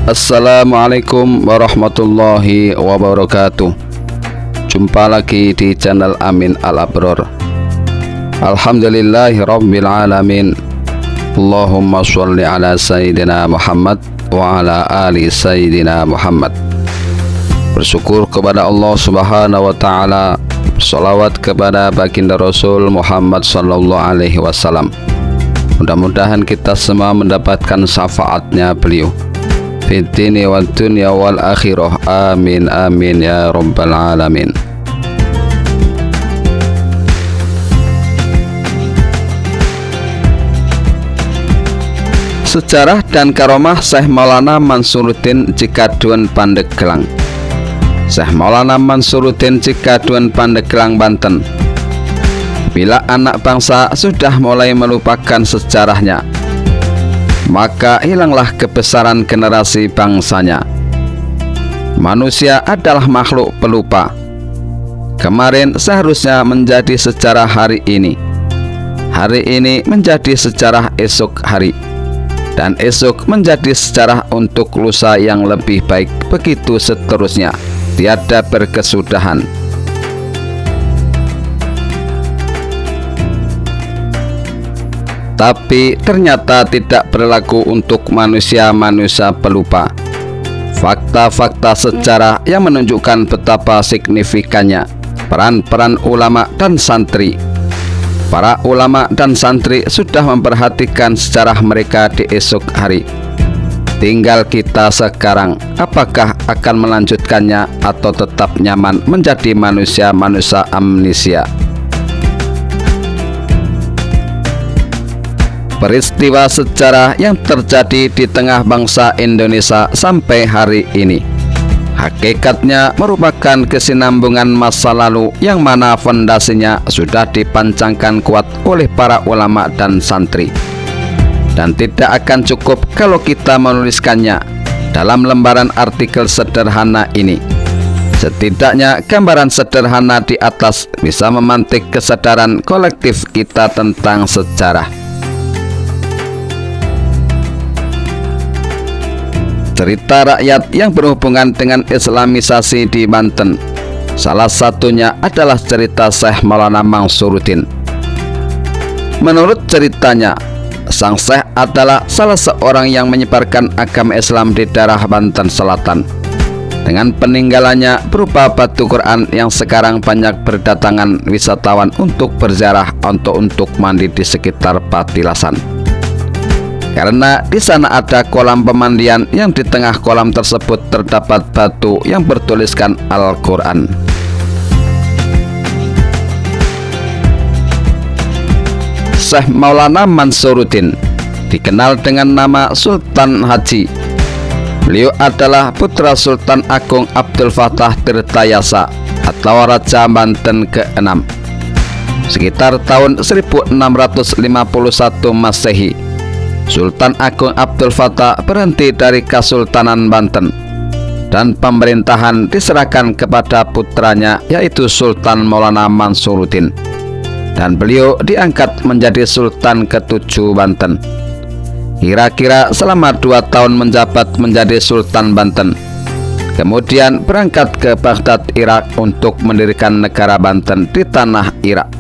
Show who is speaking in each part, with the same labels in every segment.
Speaker 1: Assalamualaikum warahmatullahi wabarakatuh. Jumpa lagi di channel Amin Al-Abror. Alhamdulillahi rabbil alamin. Allahumma sholli ala Sayyidina Muhammad wa ala ali Sayyidina Muhammad. Bersyukur kepada Allah subhanahu wa ta'ala, salawat kepada baginda Rasul Muhammad sallallahu alaihi wasallam. Mudah-mudahan kita semua mendapatkan syafaatnya beliau fid dini wal dunya wal akhirah. Amin amin ya rabbal alamin. Sejarah dan karomah Syekh Maulana Mansuruddin Cikaduen Pandeglang. Syekh Maulana Mansuruddin Cikaduen Pandeglang, Banten. Bila anak bangsa sudah mulai melupakan sejarahnya, maka hilanglah kebesaran generasi bangsanya. Manusia adalah makhluk pelupa. Kemarin seharusnya menjadi sejarah hari ini, hari ini menjadi sejarah esok hari, dan esok menjadi sejarah untuk lusa yang lebih baik. Begitu seterusnya, tiada berkesudahan. Tapi ternyata tidak berlaku untuk manusia-manusia pelupa. Fakta-fakta sejarah yang menunjukkan betapa signifikannya peran-peran ulama dan santri. Para ulama dan santri sudah memperhatikan sejarah mereka di esok hari. Tinggal kita sekarang, apakah akan melanjutkannya atau tetap nyaman menjadi manusia-manusia amnesia. Peristiwa sejarah yang terjadi di tengah bangsa Indonesia sampai hari ini hakikatnya merupakan kesinambungan masa lalu yang mana fondasinya sudah dipancangkan kuat oleh para ulama dan santri, dan tidak akan cukup kalau kita menuliskannya dalam lembaran artikel sederhana ini. Setidaknya gambaran sederhana di atas bisa memantik kesadaran kolektif kita tentang sejarah. Cerita rakyat yang berhubungan dengan Islamisasi di Banten, salah satunya adalah cerita Syekh Maulana Mansuruddin. Menurut ceritanya, sang Syekh adalah salah seorang yang menyebarkan agama Islam di daerah Banten Selatan. Dengan peninggalannya berupa batu Quran yang sekarang banyak berdatangan wisatawan untuk berziarah atau untuk mandi di sekitar Patilasan. Karena di sana ada kolam pemandian yang di tengah kolam tersebut terdapat batu yang bertuliskan Al-Quran. Syekh Maulana Mansuruddin dikenal dengan nama Sultan Haji. Beliau adalah putra Sultan Agung Abdul Fattah Tirtayasa atau Raja Banten ke-6 sekitar tahun 1651 Masehi. Sultan Agung Abdul Fattah berhenti dari Kesultanan Banten dan pemerintahan diserahkan kepada putranya yaitu Sultan Maulana Mansuruddin, dan beliau diangkat menjadi Sultan ke-7 Banten. Kira-kira selama 2 tahun menjabat menjadi Sultan Banten, kemudian berangkat ke Baghdad, Irak untuk mendirikan negara Banten di tanah Irak.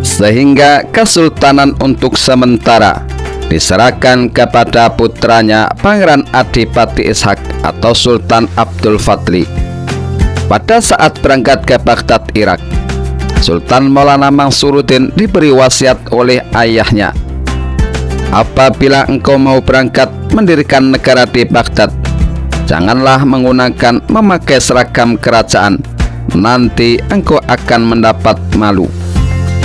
Speaker 1: Sehingga kesultanan untuk sementara diserahkan kepada putranya Pangeran Adipati Ishak atau Sultan Abdul Fadli. Pada saat berangkat ke Baghdad, Irak, Sultan Maulana Mansuruddin diberi wasiat oleh ayahnya, apabila engkau mau berangkat mendirikan negara di Baghdad, janganlah memakai seragam kerajaan, nanti engkau akan mendapat malu.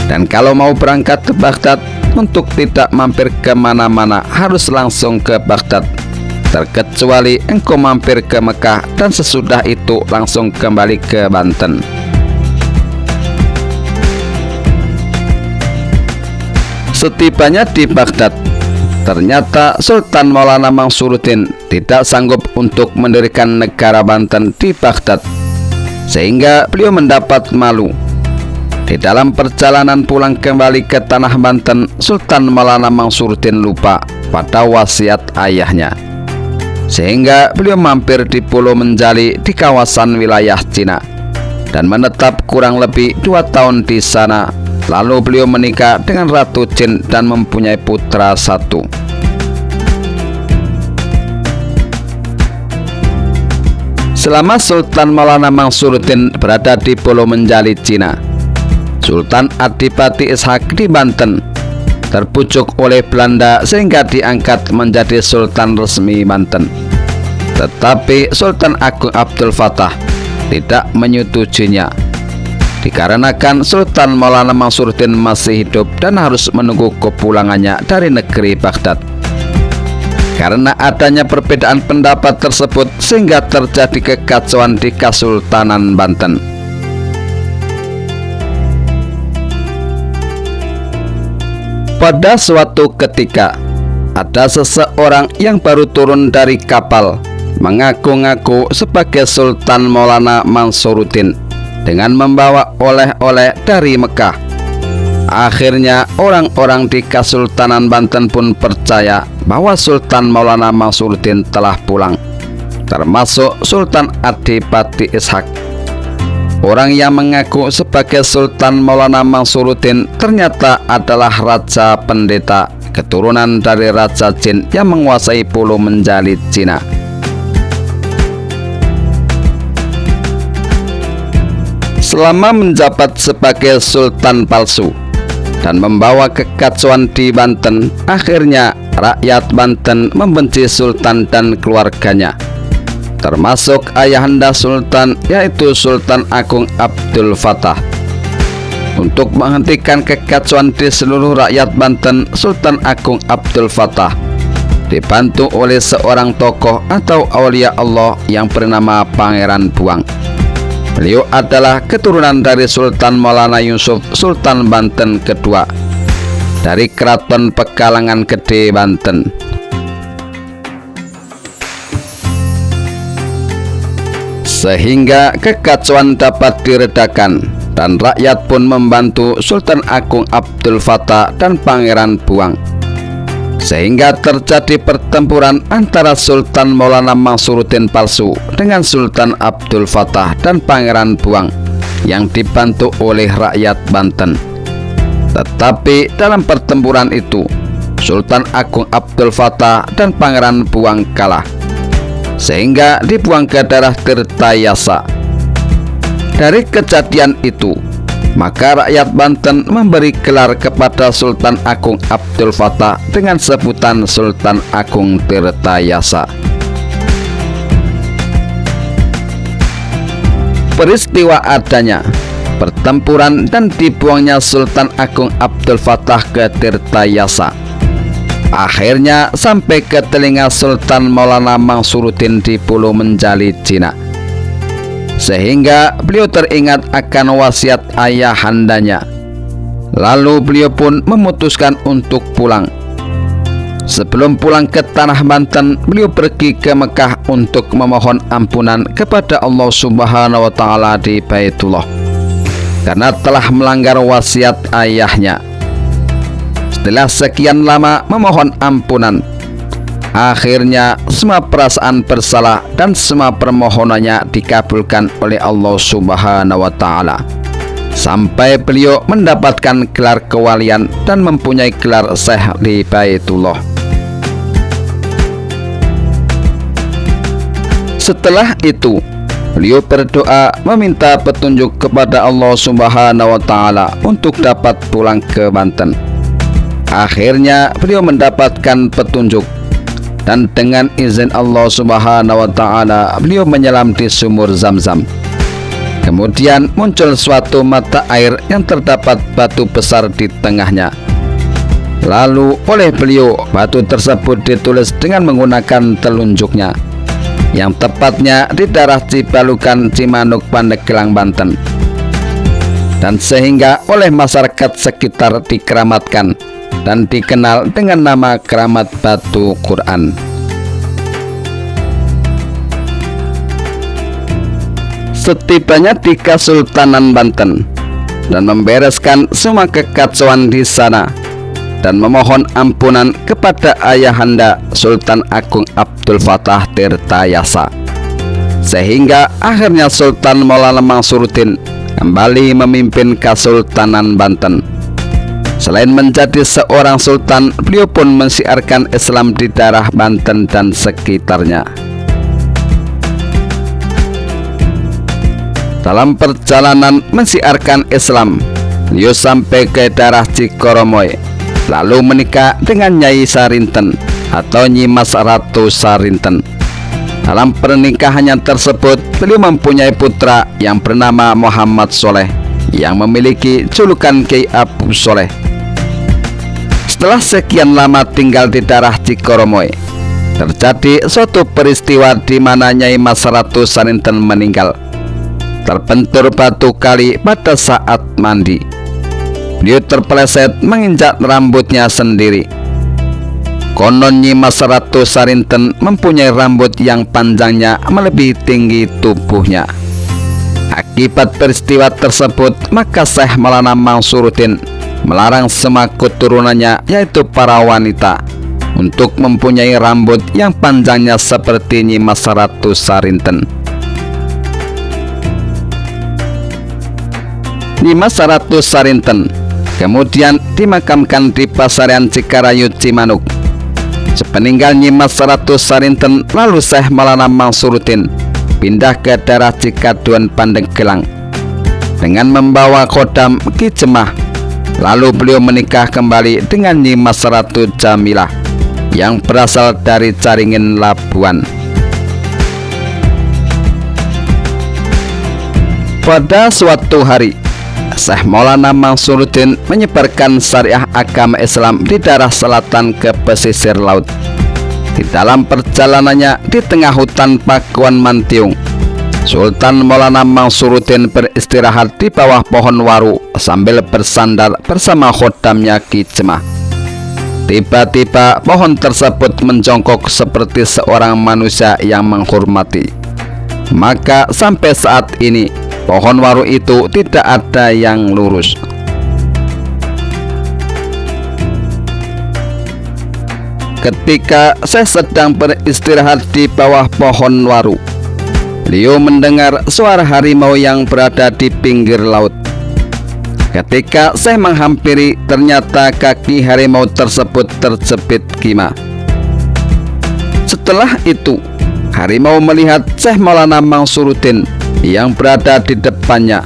Speaker 1: Dan kalau mau berangkat ke Baghdad, untuk tidak mampir kemana-mana harus langsung ke Baghdad, terkecuali engkau mampir ke Mekah dan sesudah itu langsung kembali ke Banten. Setibanya di Baghdad, ternyata Sultan Maulana Mansuruddin tidak sanggup untuk mendirikan negara Banten di Baghdad, sehingga beliau mendapat malu. Di dalam perjalanan pulang kembali ke tanah Banten, Sultan Maulana Mansuruddin lupa pada wasiat ayahnya, sehingga beliau mampir di Pulau Menjali di kawasan wilayah Cina dan menetap kurang lebih 2 tahun di sana. Lalu beliau menikah dengan Ratu Jin dan mempunyai putra 1. Selama Sultan Maulana Mansuruddin berada di Pulau Menjali, Cina, Sultan Adipati Ishak di Banten terpucuk oleh Belanda sehingga diangkat menjadi Sultan resmi Banten. Tetapi Sultan Agung Abdul Fattah tidak menyetujuinya, dikarenakan Sultan Maulana Mansuruddin masih hidup dan harus menunggu kepulangannya dari negeri Baghdad. Karena adanya perbedaan pendapat tersebut, sehingga terjadi kekacauan di Kesultanan Banten. Pada suatu ketika, ada seseorang yang baru turun dari kapal mengaku-ngaku sebagai Sultan Maulana Mansuruddin dengan membawa oleh-oleh dari Mekah. Akhirnya orang-orang di Kesultanan Banten pun percaya bahwa Sultan Maulana Mansuruddin telah pulang, termasuk Sultan Adipati Ishak. Orang yang mengaku sebagai Sultan Maulana Mansuruddin ternyata adalah Raja Pendeta, keturunan dari Raja Jin yang menguasai Pulau Menjali, Cina. Selama menjabat sebagai Sultan palsu dan membawa kekacauan di Banten, akhirnya rakyat Banten membenci Sultan dan keluarganya, termasuk ayahanda Sultan, yaitu Sultan Agung Abdul Fattah. Untuk menghentikan kekacauan di seluruh rakyat Banten, Sultan Agung Abdul Fattah dibantu oleh seorang tokoh atau aulia Allah yang bernama Pangeran Buang. Beliau adalah keturunan dari Sultan Maulana Yusuf, Sultan Banten kedua, dari Keraton Pegalangan Gede, Banten. Sehingga kekacauan dapat diredakan dan rakyat pun membantu Sultan Agung Abdul Fattah dan Pangeran Buang, sehingga terjadi pertempuran antara Sultan Maulana Mansuruddin palsu dengan Sultan Abdul Fattah dan Pangeran Buang yang dibantu oleh rakyat Banten. Tetapi dalam pertempuran itu, Sultan Agung Abdul Fattah dan Pangeran Buang kalah, sehingga dibuang ke daerah Tirtayasa. Dari kejadian itu, maka rakyat Banten memberi gelar kepada Sultan Agung Abdul Fattah dengan sebutan Sultan Agung Tirtayasa. Peristiwa adanya pertempuran dan dibuangnya Sultan Agung Abdul Fattah ke Tirtayasa akhirnya sampai ke telinga Sultan Maulana Mansuruddin di Pulau Menjali, Cina, sehingga beliau teringat akan wasiat ayahandanya. Lalu beliau pun memutuskan untuk pulang. Sebelum pulang ke tanah Banten, beliau pergi ke Mekah untuk memohon ampunan kepada Allah Subhanahu wa Ta'ala di Baitullah karena telah melanggar wasiat ayahnya. Setelah sekian lama memohon ampunan, akhirnya semua perasaan bersalah dan semua permohonannya dikabulkan oleh Allah Subhanahu wa Ta'ala, sampai beliau mendapatkan gelar kewalian dan mempunyai gelar Syekh di Baitullah. Setelah itu, beliau berdoa meminta petunjuk kepada Allah Subhanahu wa Ta'ala untuk dapat pulang ke Banten. Akhirnya beliau mendapatkan petunjuk, dan dengan izin Allah Subhanahu wa Ta'ala beliau menyelam di sumur Zam-Zam. Kemudian muncul suatu mata air yang terdapat batu besar di tengahnya. Lalu oleh beliau batu tersebut ditulis dengan menggunakan telunjuknya, yang tepatnya di daerah Cibalukan, Cimanuk, Pandeglang, Banten, dan sehingga oleh masyarakat sekitar dikeramatkan dan dikenal dengan nama Keramat Batu Quran. Setibanya di Kesultanan Banten, dan membereskan semua kekacauan di sana, dan memohon ampunan kepada ayahanda Sultan Agung Abdul Fattah Tirtayasa, sehingga akhirnya Sultan Maulana Mansuruddin kembali memimpin Kesultanan Banten. Selain menjadi seorang sultan, beliau pun mensiarkan Islam di daerah Banten dan sekitarnya. Dalam perjalanan mensiarkan Islam, beliau sampai ke daerah Cikoromoy, lalu menikah dengan Nyai Sarinten atau Nyi Mas Ratu Sarinten. Dalam pernikahannya tersebut, beliau mempunyai putra yang bernama Muhammad Soleh, yang memiliki julukan Kiai Abu Soleh. Setelah sekian lama tinggal di daerah Cikoromoy, terjadi suatu peristiwa di mana Nyai Mas Ratu Sarinten meninggal, terbentur batu kali pada saat mandi. Beliau terpeleset menginjak rambutnya sendiri. Konon Nyi Mas Ratu Sarinten mempunyai rambut yang panjangnya melebihi tinggi tubuhnya. Akibat peristiwa tersebut, maka Syekh Maulana Mansuruddin melarang semua keturunannya, yaitu para wanita, untuk mempunyai rambut yang panjangnya seperti Nyi Mas Ratu Sarinten. Nyi Mas Ratu Sarinten kemudian dimakamkan di Pasarian Cikarayu, Cimanuk. Sepeninggal Nyi Mas Ratu Sarinten, lalu Syekh Maulana Mansuruddin pindah ke daerah Cikaduan, Pandeglang dengan membawa khodam Ki Jemah. Lalu beliau menikah kembali dengan Nyi Mas Ratu Jamilah yang berasal dari Caringin, Labuan. Pada suatu hari, Syekh Maulana Mansuruddin menyebarkan syariah agama Islam di daerah selatan ke pesisir laut. Di dalam perjalanannya di tengah hutan Pakuan Mantiung, Sultan Maulana Mansuruddin beristirahat di bawah pohon waru sambil bersandar bersama khodamnya Ki Jemah. Tiba-tiba pohon tersebut menjongkok seperti seorang manusia yang menghormati. Maka sampai saat ini pohon waru itu tidak ada yang lurus. Ketika saya sedang beristirahat di bawah pohon waru, beliau mendengar suara harimau yang berada di pinggir laut. Ketika saya menghampiri, ternyata kaki harimau tersebut terjepit gimah. Setelah itu, harimau melihat Syekh Maulana Mansuruddin yang berada di depannya.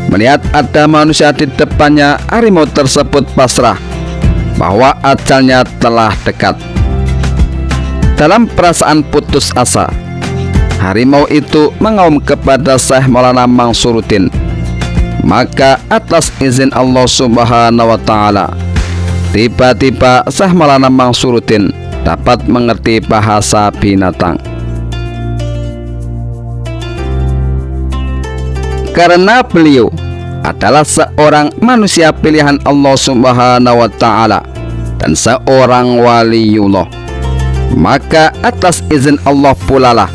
Speaker 1: Melihat ada manusia di depannya, harimau tersebut pasrah bahwa ajalnya telah dekat. Dalam perasaan putus asa, harimau itu mengaum kepada Syekh Maulana Mansuruddin. Maka atas izin Allah Subhanahu wa Ta'ala, tiba-tiba Syekh Maulana Mansuruddin dapat mengerti bahasa binatang. Karena beliau adalah seorang manusia pilihan Allah Subhanahu wa Ta'ala dan seorang waliullah, maka atas izin Allah pulalah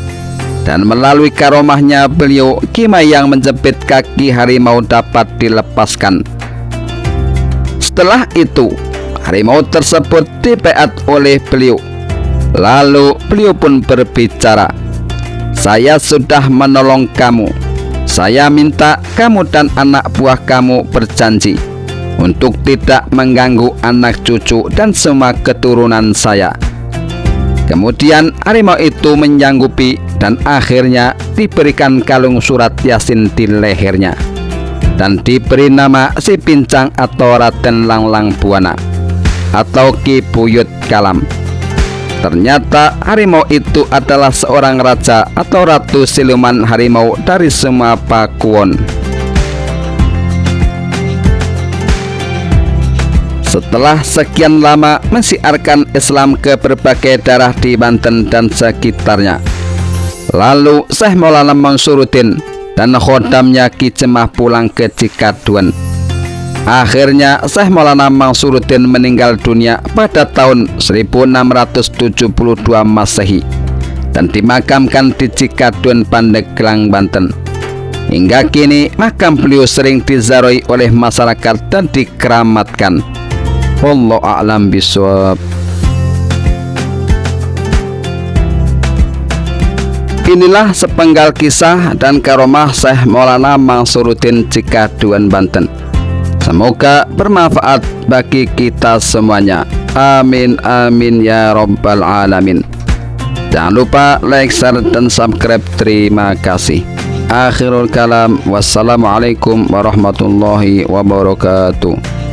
Speaker 1: dan melalui karomahnya beliau, kimai yang menjepit kaki harimau dapat dilepaskan. Setelah itu, harimau tersebut dipeat oleh beliau. Lalu beliau pun berbicara, "Saya sudah menolong kamu. Saya minta kamu dan anak buah kamu berjanji untuk tidak mengganggu anak cucu dan semua keturunan saya." Kemudian harimau itu menyanggupi dan akhirnya diberikan kalung surat Yasin di lehernya dan diberi nama Si Pincang atau Raden Langlang Buana atau Ki Buyut Kalam. Ternyata harimau itu adalah seorang raja atau ratu siluman harimau dari semua Pakuwon. Setelah sekian lama mensiarkan Islam ke berbagai daerah di Banten dan sekitarnya, lalu Syekh Maulana Mansuruddin dan khodamnya Ki Jemah pulang ke Cikaduan. Akhirnya Syekh Maulana Mansuruddin meninggal dunia pada tahun 1672 Masehi dan dimakamkan di Cikaduan, Pandeglang, Banten. Hingga kini makam beliau sering diziarahi oleh masyarakat dan dikeramatkan. Wallahu a'lam bishawab. Inilah sepenggal kisah dan karomah Syekh Maulana Mansuruddin Cikaduan, Banten. Semoga bermanfaat bagi kita semuanya. Amin amin ya rabbal alamin. Jangan lupa like, share, dan subscribe. Terima kasih. Akhirul kalam. Wassalamualaikum warahmatullahi wabarakatuh.